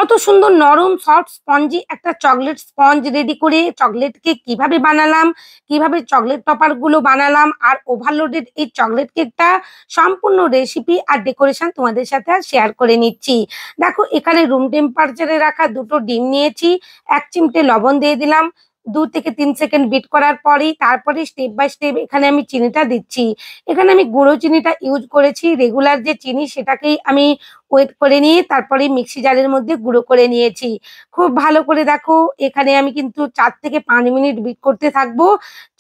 কত সুন্দর নরম সফট স্পঞ্জি একটা চকলেট স্পঞ্জ রেডি করে চকলেট কেক কিভাবে বানালাম, কিভাবে চকলেট টপার গুলো বানালাম আর ওভারলোডেড এই চকলেট কেকটা সম্পূর্ণ রেসিপি আর ডেকোরেশন তোমাদের সাথে আর শেয়ার করে নিচ্ছি। দেখো এখানে রুম টেম্পারেচারে রাখা দুটো ডিম নিয়েছি, 1 চিমটে লবণ দিয়ে দিলাম। 2 থেকে 3 সেকেন্ড বিট করার পরেই তারপরে স্টেপ বাই স্টেপ এখানে আমি চিনিটা দিচ্ছি। এখানে আমি গুঁড়ো চিনিটা ইউজ করেছি, রেগুলার যে চিনি সেটাকেই আমি ওয়েট করে নিয়ে তারপরে মিক্সি জারের মধ্যে গুঁড়ো করে নিয়েছি। খুব ভালো করে দেখো এখানে আমি কিন্তু 4 থেকে 5 মিনিট বিট করতে থাকবো।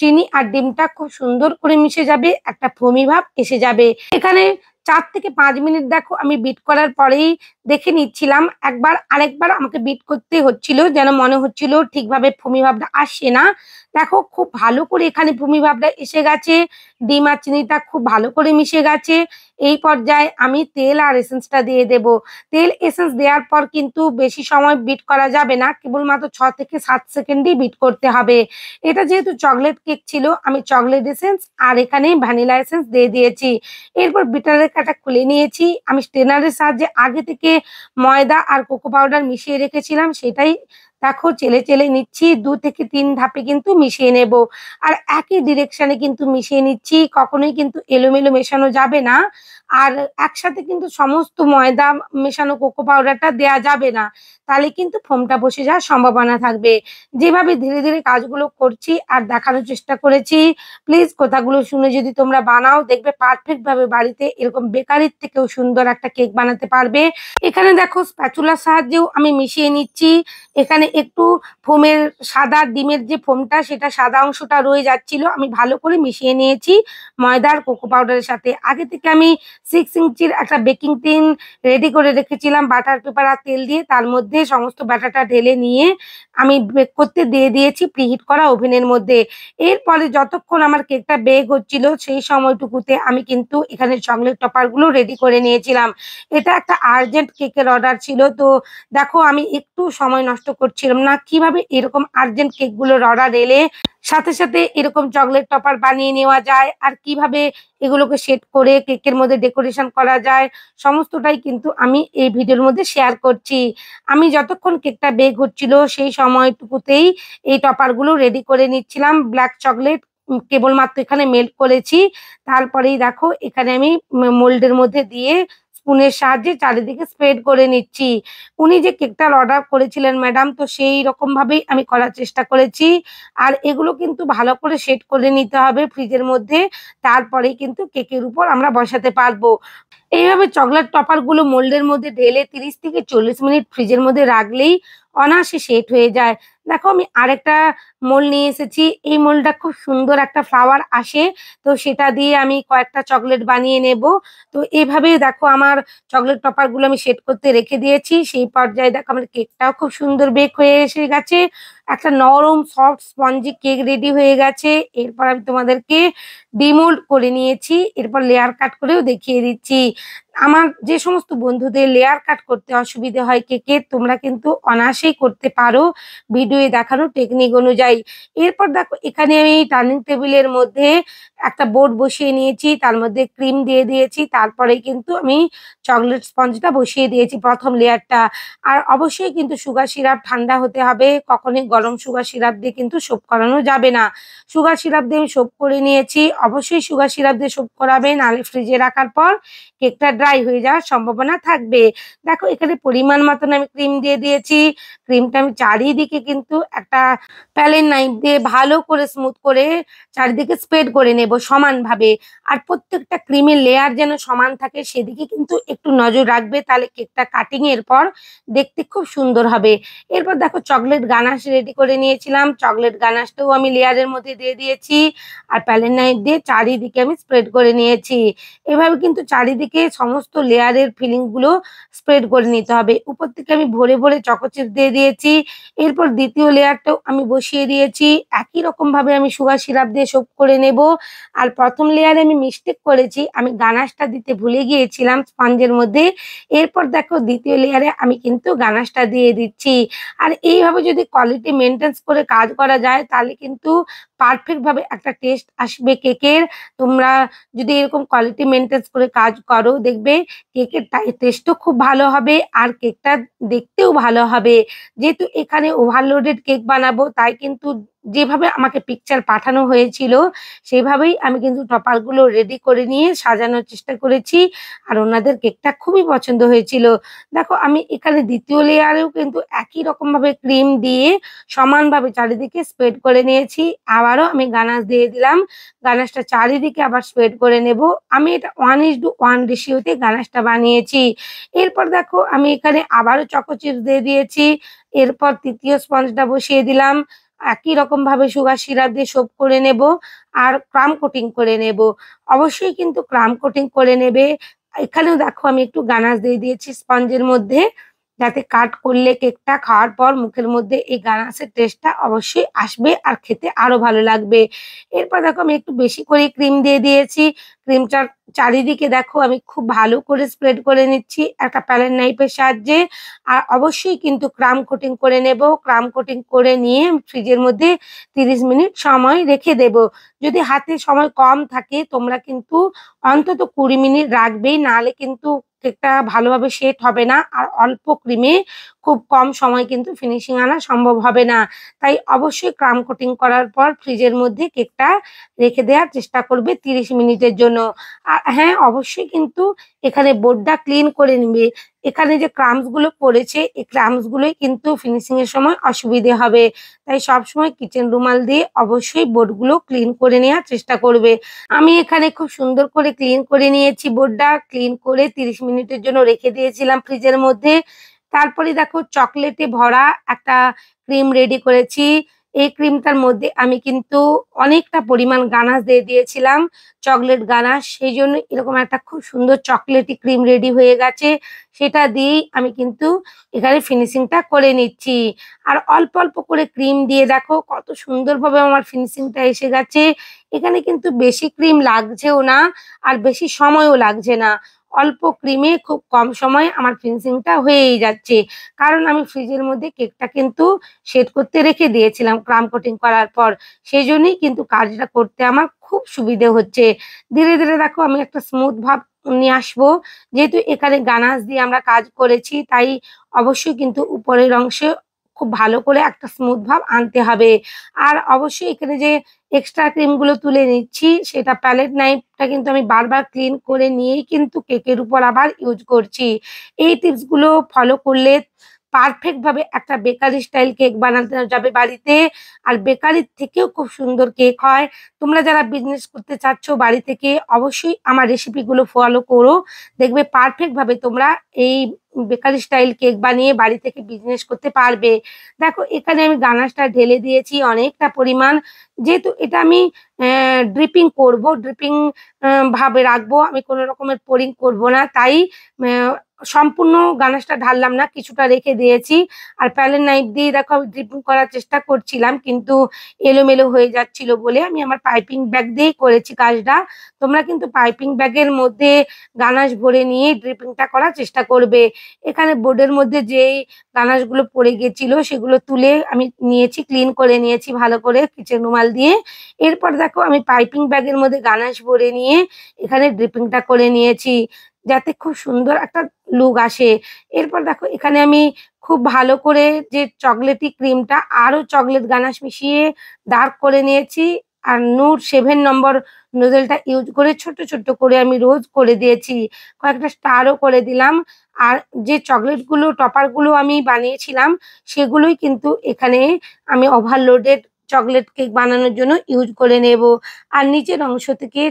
চিনি আর ডিমটা খুব সুন্দর করে মিশে যাবে, একটা ফোমি ভাব এসে যাবে। এখানে 4 থেকে 5 মিনিট দেখো আমি বিট করার পরেই দেখে নিচ্ছিলাম, একবার আরেকবার আমাকে বিট করতে হচ্ছিল, যেন মনে হচ্ছিল ঠিকভাবে ফোমি ভাবটা আসছে না। দেখো খুব ভালো করে এখানে ফোমি ভাবটা এসে গেছে, ডিম আর চিনিটা খুব ভালো করে মিশে গেছে। এই পর্যায়ে আমি তেল আর এসেন্সটা দিয়ে দেব। তেল এসেন্স দেওয়ার পর কিন্তু বেশি সময় বিট করা যাবে না, কেবলমাত্র 6 থেকে 7 সেকেন্ডই বিট করতে হবে। এটা যেহেতু চকলেট কেক ছিল, আমি চকলেট এসেন্স আর এখানে ভ্যানিলা এসেন্স দিয়ে দিয়েছি। এরপর বিটারের কাটা খুলে নিয়েছি, আমি স্ট্রেনারের সাহায্যে আগে থেকে ময়দা আর কোকো পাউডার মিশিয়ে রেখেছিলাম, সেটাই দেখো চেলে চেলে নিচ্ছি। 2 থেকে 3 ধাপে কিন্তু মিশিয়ে নেব, আর একই ডিরেকশনে কিন্তু মিশিয়ে নিচ্ছি, কখনোই কিন্তু এলোমেলো মেশানো যাবে না। আর একসাথে কিন্তু সমস্ত ময়দা মেশানো কোকো পাউডারটা দেয়া যাবে না, তাহলে কিন্তু ফোমটা বসে যাওয়ার সম্ভাবনা থাকবে। যেভাবে ধীরে ধীরে কাজগুলো করছি আর দেখানোর চেষ্টা করেছি, প্লিজ কথাগুলো শুনে যদি তোমরা বানাও, দেখবে পারফেক্ট ভাবে বাড়িতে এরকম বেকারির থেকেও সুন্দর একটা কেক বানাতে পারবে। এখানে দেখো স্প্যাচুলার সাহায্যেও আমি মিশিয়ে নিচ্ছি। এখানে একটু ফোমের সাদা ডিমের যে ফোমটা, সেটা সাদা অংশটা রয়ে যাচ্ছিল, আমি ভালো করে মিশিয়ে নিয়েছি ময়দা আর কোকো পাউডারের সাথে। আগে থেকে আমি 6 ইঞ্চির একটা বেকিং টিন রেডি করে রেখেছিলাম বাটার পেপার আর তেল দিয়ে, তার মধ্যে সমস্ত ব্যাটারটা ঢেলে নিয়ে আমি বেক করতে দিয়ে দিয়েছি প্রিহিট করা ওভেনের মধ্যে। এরপরে যতক্ষণ আমার কেকটা বেক হচ্ছিল, সেই সময়টুকুতে আমি কিন্তু এখানে চকলেট টপার গুলো রেডি করে নিয়েছিলাম। এটা একটা আর্জেন্ট কেকের অর্ডার ছিল, তো দেখো আমি একটু সময় নষ্ট করছিলাম না, কিভাবে এরকম আর্জেন্ট কেক গুলোর অর্ডার এলে সাথে সাথে এরকম চকলেট টপার বানিয়ে নেওয়া যায়, আর কিভাবে এগুলোকে সেট করে কেকের মধ্যে ডেকোরেশন করা যায়, সমস্তটাই কিন্তু আমি এই ভিডিওর মধ্যে শেয়ার করছি। আমি যতক্ষণ কেকটা বেক হচ্ছিল সেই সময়টুকুতেই এই টপার গুলো রেডি করে নিচ্ছিলাম। ব্ল্যাক চকলেট কেবলমাত্র এখানে মেল্ট করেছি, তারপরেই দেখো এখানে আমি মোল্ডের মধ্যে দিয়ে স্পুনের সাহায্যে চারিদিকে স্প্রেড করে নিচ্ছি। উনি যে কেকটার অর্ডার করেছিলেন ম্যাডাম, তো সেই রকম ভাবেই আমি করার চেষ্টা করেছি। আর এগুলো কিন্তু ভালো করে সেট করে নিতে হবে ফ্রিজের মধ্যে, তারপরেই কিন্তু কেকের উপর আমরা বসাতে পারবো। এইভাবে চকলেট টপার গুলো মোল্ডের মধ্যে ঢেলে 30 থেকে 40 মিনিট ফ্রিজের মধ্যে রাখলেই অনায়াসে সেট হয়ে যায়। দেখো আমি আরেকটা মোল্ড নিয়ে এসেছি, এই মোল্ডটা খুব সুন্দর একটা ফ্লাওয়ার আসে, তো সেটা দিয়ে আমি কয়েকটা চকলেট বানিয়ে নেব। তো এইভাবে দেখো আমার চকলেট টপার গুলো আমি সেট করতে রেখে দিয়েছি। সেই পর্যায়ে দেখো আমার কেকটাও খুব সুন্দর বেক হয়ে এসে গেছে, একটা নরম সফট স্পঞ্জি কেক রেডি হয়ে গেছে। এরপর আমি তোমাদেরকে ডিমোল্ড করে নিয়েছি, এরপর লেয়ার কাট করেও দেখিয়ে দিচ্ছি। আমার যে সমস্ত বন্ধুদের লেয়ার কাট করতে অসুবিধে হয় কেকের, তোমরা কিন্তু অনায়াসেই করতে পারো ভিডিওয়ে দেখানো টেকনিক অনুযায়ী। এরপর দেখো এখানে আমি ডাইনিং টেবিলের মধ্যে একটা বোর্ড বসিয়ে নিয়েছি, তার মধ্যে ক্রিম দিয়ে দিয়েছি, তারপরে কিন্তু আমি চকলেট স্পঞ্জটা বসিয়ে দিয়েছি প্রথম লেয়ারটা। আর অবশ্যই কিন্তু সুগার সিরাপ ঠান্ডা হতে হবে, কখনোই গরম সুগার সিরাপ দিয়ে কিন্তু সোপ করানো যাবে না। সুগার সিরাপ দিয়ে আমি সোপ করে নিয়েছি, অবশ্যই সুগার সিরাপ দিয়ে সোপ করাবে, নাহলে ফ্রিজে রাখার পর কেকটা ড্রাই হয়ে যাওয়ার সম্ভাবনা থাকবে। দেখো এখানে পরিমাণ মতন আমি ক্রিম দিয়ে দিয়েছি। ক্রিমটা আমি চারিদিকে কিন্তু একটা প্যালেন নাইফ দিয়ে ভালো করে স্মুথ করে চারিদিকে স্প্রেড করে নেব সমানভাবে। আর প্রত্যেকটা ক্রিমের লেয়ার যেন সমান থাকে সেদিকে কিন্তু একটু নজর রাখবে, তাহলে কেকটা কাটিং এর পর দেখতে খুব সুন্দর হবে। এরপর দেখো চকলেট গানাশ রেডি করে নিয়েছিলাম, চকলেট গানাশটাও আমি লেয়ারের মধ্যে দিয়ে দিয়েছি, আর প্যালেন নাইফ দিয়ে চারিদিকে আমি স্প্রেড করে নিয়েছি। এভাবে কিন্তু চারিদিকে সমস্ত লেয়ারের ফিলিং গুলো স্প্রেড করে নিতে হবে। উপর থেকে আমি ভরে ভরে চকো চিপ দিয়ে দিয়েছি। এরপর দ্বিতীয় লেয়ারটাও আমি বসিয়ে দিয়েছি, একই রকম ভাবে আমি সুগার সিরাপ দিয়ে সোপ করে নেব। আর প্রথম লেয়ারে আমি মিস্টেক করেছি, আমি গানাশটা দিতে ভুলে গিয়েছিলাম স্পঞ্জের মধ্যে। এরপর দেখো দ্বিতীয় লেয়ারে আমি কিন্তু গানাশটা দিয়ে দিচ্ছি। আর এইভাবে যদি কোয়ালিটি মেনটেন্স করে কাজ করা যায়, তাহলে কিন্তু পারফেক্ট ভাবে একটা টেস্ট আসবে কেকের। তোমরা যদি এরকম কোয়ালিটি মেইনটেইন করে কাজ করো দেখবে কেকের টেস্টও খুব ভালো হবে আর কেকটা দেখতেও ভালো হবে। যেহেতু এখানে ওভারলোডেড কেক বানাবো তাই কিন্তু যেভাবে আমাকে পিকচার পাঠানো হয়েছিল সেভাবেই আমি কিন্তু টপার গুলো রেডি করে নিয়ে সাজানোর চেষ্টা করেছি। আর ওনাদের কেকটা খুবই পছন্দ হয়েছিল। দেখো আমি এখানে ২য় লেয়ারেও কিন্তু একই রকম ভাবে ক্রিম দিয়ে সমানভাবে চারিদিকে স্প্রেড করে নিয়েছি। আবারও আমি গানাশ দিয়ে দিলাম। গানাশটা চারিদিকে আবার স্প্রেড করে নেব। আমি এটা 1:1 রেশিওতে গানাশটা বানিয়েছি। এরপর দেখো আমি এখানে আবারও চকো চিপস দিয়ে দিয়েছি। এরপর ৩য় স্পঞ্জটা বসিয়ে দিলাম। একই রকমভাবে সুগার সিরাপ দিয়ে সোপ করে নেব আর ক্রাম কোটিং করে নেব। অবশ্যই কিন্তু ক্রাম কোটিং করে নেবে। এখানেও দেখো আমি একটু গানাশ দিয়ে দিয়েছি স্পঞ্জের মধ্যে, যাতে কাট করলে কেকটা খাওয়ার পর মুখের মধ্যে এই গানাশের টেস্টটা অবশ্যই আসবে আর খেতে আরো ভালো লাগবে। এরপর দেখো আমি একটু বেশি করে ক্রিম দিয়ে দিয়েছি। ক্রিমটার চারিদিকে দেখো আমি খুব ভালো করে স্প্রেড করে নিচ্ছি একটা প্যালেট নাইফের সাহায্যে। আর অবশ্যই কিন্তু ক্রাম কোটিং করে নেব। ক্রাম কোটিং করে নিয়ে ফ্রিজের মধ্যে ৩০ মিনিট সময় রেখে দেব। যদি হাতে সময় কম থাকে তোমরা কিন্তু অন্তত ২০ মিনিট রাখবেই, নাহলে কিন্তু কেকটা ভালোভাবে সেট হবে না। আর অল্প ক্রিমে খুব কম সময় কিন্তু ফিনিশিং আনা সম্ভব হবে না। তাই অবশ্যই ক্রাম কোটিং করার পর ফ্রিজের মধ্যে কেকটা রেখে দেওয়ার চেষ্টা করবে ৩০ মিনিটের জন্য। আর হ্যাঁ, অবশ্যই কিন্তু এখানে বোর্ডটা ক্লিন করে নিবে। এখানে যে ক্রাম্বস গুলো পড়েছে এই ক্রাম্বস গুলোই কিন্তু ফিনিশিং এর সময় অসুবিধে হবে। তাই সবসময় কিচেন রুমাল দিয়ে অবশ্যই বোর্ডগুলো ক্লিন করে নেওয়ার চেষ্টা করবে। আমি এখানে খুব সুন্দর করে ক্লিন করে নিয়েছি বোর্ডটা। ক্লিন করে ৩০ মিনিটের জন্য রেখে দিয়েছিলাম ফ্রিজের মধ্যে। তারপরে দেখো চকলেটে ভরা একটা ক্রিম রেডি করেছি। এই ক্রিমটার মধ্যে আমি কিন্তু অনেকটা পরিমাণ গানাশ দিয়ে দিয়েছিলাম, চকলেট গানাশ। সেইজন্য এরকম একটা খুব সুন্দর চকলেটি ক্রিম রেডি হয়ে গেছে। সেটা দিয়েই আমি কিন্তু এখানে ফিনিশিংটা করে নিচ্ছি। আর অল্প, অল্প করে ক্রিম দিয়ে দেখো কত সুন্দরভাবে আমার ফিনিশিংটা এসে গেছে। এখানে কিন্তু বেশি ক্রিম লাগছেও না আর বেশি সময়ও লাগছে না। অল্প ক্রিমে খুব কম সময়ে আমার ফিনিশিংটা হয়েই যাচ্ছে। কারণ আমি ফ্রিজের মধ্যে কেকটা কিন্তু সেট করতে রেখে দিয়েছিলাম ক্রাম কোটিং করার পর। সেজন্যই কিন্তু কাজটা করতে আমার খুব সুবিধে হচ্ছে। ধীরে, ধীরে দেখো আমি একটা স্মুথ ভাব নিয়ে আসবো। যেহেতু এখানে গানাশ দিয়ে আমরা কাজ করেছি তাই অবশ্যই কিন্তু উপরের অংশে খুব ভালো করে একটা স্মুথ ভাব আনতে হবে। আর অবশ্যই এখানে যে এক্সট্রা ক্রিম গুলো তুলে নিচ্ছি সেটা প্যালেট নাইফটা কিন্তু আমি বারবার ক্লিন করে নিয়েই কিন্তু কেকের উপর আবার ইউজ করছি। এই টিপস গুলো ফলো করলে পারফেক্ট ভাবে একটা বেকারি স্টাইল কেক বানাতে যাবে বাড়িতে। আর বেকারির থেকেও খুব সুন্দর কেক হয়। তোমরা যারা বিজনেস করতে চাচ্ছ বাড়ি থেকে অবশ্যই আমার রেসিপি গুলো ফলো করো। দেখবে পারফেক্ট ভাবে তোমরা এই বেকারি স্টাইল কেক বানিয়ে বাড়ি থেকে বিজনেস করতে পারবে। দেখো এখানে আমি গানাশটা ঢেলে দিয়েছি অনেকটা পরিমাণ। যেহেতু এটা আমি ড্রিপিং করব, ড্রিপিং ভাবে রাখবো। আমি কোন রকমের পোরিং করব না। তাই সম্পূর্ণ গানাশটা ঢাললাম না, কিছুটা রেখে দিয়েছি। আর প্যালেট নাইফ দিয়ে দেখো আমি ড্রিপিং করার চেষ্টা করছিলাম কিন্তু এলোমেলো হয়ে যাচ্ছিল বলে আমি আমার পাইপিং ব্যাগ দিয়েই করেছি কাজটা। তোমরা কিন্তু পাইপিং ব্যাগের মধ্যে গানাশ ভরে নিয়ে ড্রিপিংটা করার চেষ্টা করবে। এখানে বোর্ডের মধ্যে যেই গানাশগুলো পড়ে গিয়েছিল সেগুলো তুলে আমি নিয়েছি, ক্লিন করে নিয়েছি ভালো করে কিচেন রুমাল দিয়ে। এরপর দেখো আমি পাইপিং ব্যাগের মধ্যে গানাশ ভরে নিয়ে এখানে ড্রিপিংটা করে নিয়েছি, যাতে খুব সুন্দর একটা লুক আসে। এরপর দেখো এখানে আমি খুব ভালো করে যে চকলেটি ক্রিমটা আরো চকলেট গানাশ মিশিয়ে ডার্ক করে নিয়েছি। আর নূর 7 নম্বর নোজেলটা ইউজ করে ছোট, ছোট করে আমি রোজ করে দিয়েছি। কয়েকটা স্টারও করে দিলাম। আর যে চকলেটগুলো টপারগুলো আমি বানিয়েছিলাম সেগুলোই কিন্তু এখানে আমি ওভারলোডেড চকলেট কেক বানানোর জন্য ইউজ করে নেব। আর নিচের অংশ থেকে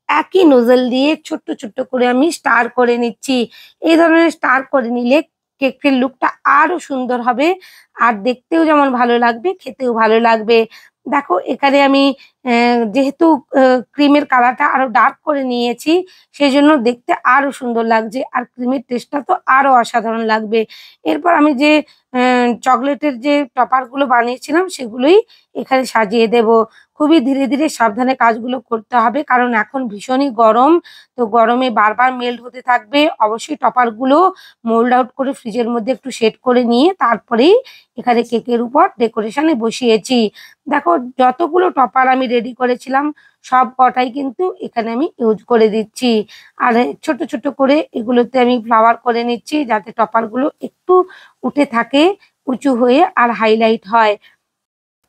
একই নোজেল দিয়ে ছোট্ট, ছোট্ট করে আমি স্টার করে নিচ্ছি। এই ধরনের স্টার করে নিলে কেকের লুকটা আরো সুন্দর হবে। আর দেখতেও যেমন ভালো লাগবে, খেতেও ভালো লাগবে। দেখো এখানে আমি যেহেতু ক্রিমের কালারটা আরো ডার্ক করে নিয়েছি সেজন্য দেখতে আরো সুন্দর লাগছে। আর ক্রিমের টেস্টটা তো আরো অসাধারণ লাগবে। এরপর আমি যে চকলেটের যে টপারগুলো বানিয়েছিলাম সেগুলোই এখানে সাজিয়ে দেব। খুবই ধীরে ধীরে সাবধানে কাজগুলো করতে হবে, কারণ এখন ভীষণই গরম। তো গরমে বারবার মেল্ট হতে থাকবে। অবশ্যই টপারগুলো মোল্ড আউট করে ফ্রিজের মধ্যে একটু সেট করে নিয়ে তারপরেই এখানে কেকের উপর ডেকোরেশনে বসিয়েছি। দেখো, যতগুলো টপার আমি রেডি করেছিলাম সব কটাই কিন্তু এখানে আমি ইউজ করে দিচ্ছি। আর ছোট ছোট করে এগুলোতে আমি ফ্লাওয়ার করে নিচ্ছি, যাতে টপারগুলো একটু উঠে থাকে, উঁচু হয়ে আর হাইলাইট হয়।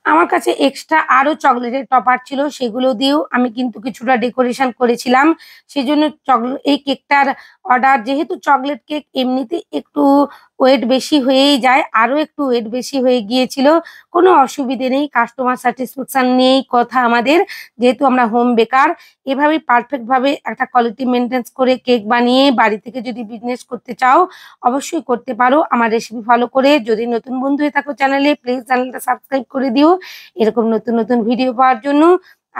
আমার কাছে এক্সট্রা আরো চকলেটের টপার ছিল, সেগুলো দিয়েও আমি কিন্তু কিছুটা ডেকোরেশন করেছিলাম। সেজন্য এই কেকটার অর্ডার, যেহেতু চকলেট কেক এমনিতে একটু ওয়েট বেশি হয়েই যায়, আরো একটু ওয়েট বেশি হয়ে গিয়েছিল। কোনো অসুবিধে নেই, কাস্টমার স্যাটিসফ্যাকশন নিয়েই কথা আমাদের, যেহেতু আমরা হোম বেকার। এভাবেই পারফেক্ট ভাবে একটা কোয়ালিটি মেনটেন করে কেক বানিয়ে বাড়ি থেকে যদি বিজনেস করতে চাও অবশ্যই করতে পারো আমার রেসিপি ফলো করে। যদি নতুন বন্ধু হয়ে থাকো চ্যানেলে, প্লিজ চ্যানেলটা সাবস্ক্রাইব করে দিও এরকম নতুন নতুন ভিডিও পাওয়ার জন্য।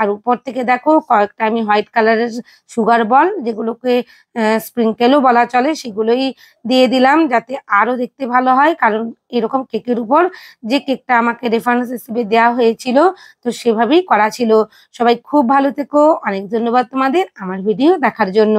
আর উপর থেকে দেখো কয়েকটা আমি হোয়াইট কালারের সুগার বল, যেগুলোকে স্প্রিঙ্কেলও বলা চলে, সেগুলোই দিয়ে দিলাম যাতে আরো দেখতে ভালো হয়। কারণ এরকম কেকের উপর যে কেকটা আমাকে রেফারেন্স হিসেবে দেওয়া হয়েছিল, তো সেভাবেই করা ছিল। সবাই খুব ভালো থেকো। অনেক ধন্যবাদ তোমাদের আমার ভিডিও দেখার জন্য।